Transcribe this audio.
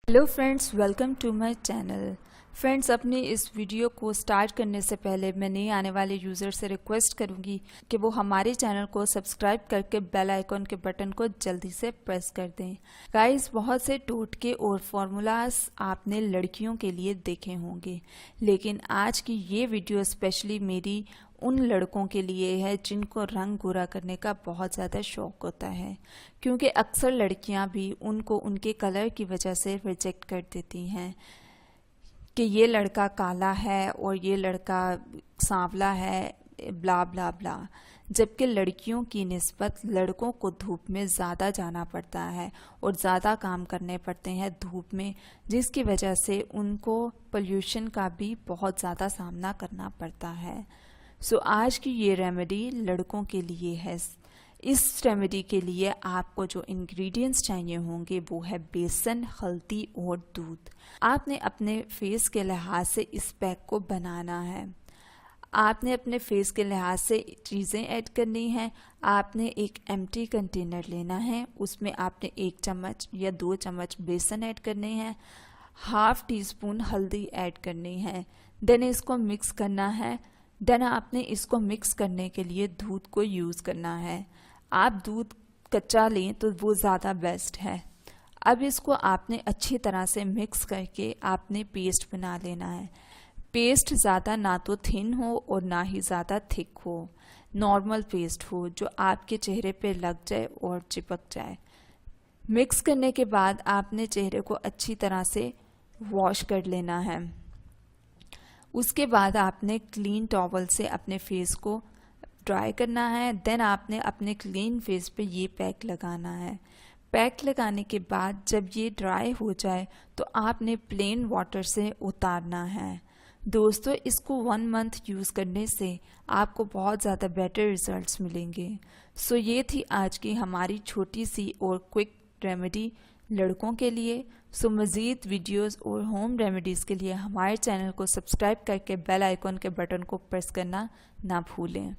Hello friends, welcome to my channel. Friends, अपने इस video को स्टार्ट करने से पहले मैं नए आने वाले यूज़र से रिक्वेस्ट करूंगी कि वो हमारे चैनल को सब्सक्राइब करके बेल आइकॉन के बटन को जल्दी से प्रेस कर दें। गाइस, बहुत से टोटके और फॉर्मूलाज आपने लड़कियों के लिए देखे होंगे, लेकिन आज की ये वीडियो स्पेशली मेरी उन लड़कों के लिए है जिनको रंग गोरा करने का बहुत ज़्यादा शौक होता है, क्योंकि अक्सर लड़कियां भी उनको उनके कलर की वजह से रिजेक्ट कर देती हैं कि ये लड़का काला है और ये लड़का सांवला है, ब्ला ब्ला ब्ला। जबकि लड़कियों की निस्बत लड़कों को धूप में ज़्यादा जाना पड़ता है और ज़्यादा काम करने पड़ते हैं धूप में, जिसकी वजह से उनको पोल्यूशन का भी बहुत ज़्यादा सामना करना पड़ता है। सो आज की ये रेमेडी लड़कों के लिए है। इस रेमेडी के लिए आपको जो इंग्रेडिएंट्स चाहिए होंगे वो है बेसन, हल्दी और दूध। आपने अपने फेस के लिहाज से इस पैक को बनाना है। आपने अपने फेस के लिहाज से चीज़ें ऐड करनी हैं। आपने एक एम्प्टी कंटेनर लेना है, उसमें आपने 1 चम्मच या 2 चम्मच बेसन ऐड करने हैं, हाफ टी स्पून हल्दी ऐड करनी है। देन इसको मिक्स करना है। देन आपने इसको मिक्स करने के लिए दूध को यूज़ करना है। आप दूध कच्चा लें तो वो ज़्यादा बेस्ट है। अब इसको आपने अच्छी तरह से मिक्स करके आपने पेस्ट बना लेना है। पेस्ट ज़्यादा ना तो थिन हो और ना ही ज़्यादा थिक हो, नॉर्मल पेस्ट हो जो आपके चेहरे पे लग जाए और चिपक जाए। मिक्स करने के बाद आपने चेहरे को अच्छी तरह से वॉश कर लेना है। उसके बाद आपने क्लीन टॉवल से अपने फेस को ड्राई करना है। देन आपने अपने क्लीन फेस पे ये पैक लगाना है। पैक लगाने के बाद जब ये ड्राई हो जाए तो आपने प्लेन वाटर से उतारना है। दोस्तों, इसको 1 मंथ यूज़ करने से आपको बहुत ज़्यादा बेटर रिजल्ट्स मिलेंगे। सो ये थी आज की हमारी छोटी सी और क्विक रेमेडी लड़कों के लिए। सो मज़ीद वीडियोस और होम रेमेडीज़ के लिए हमारे चैनल को सब्सक्राइब करके बेल आइकॉन के बटन को प्रेस करना ना भूलें।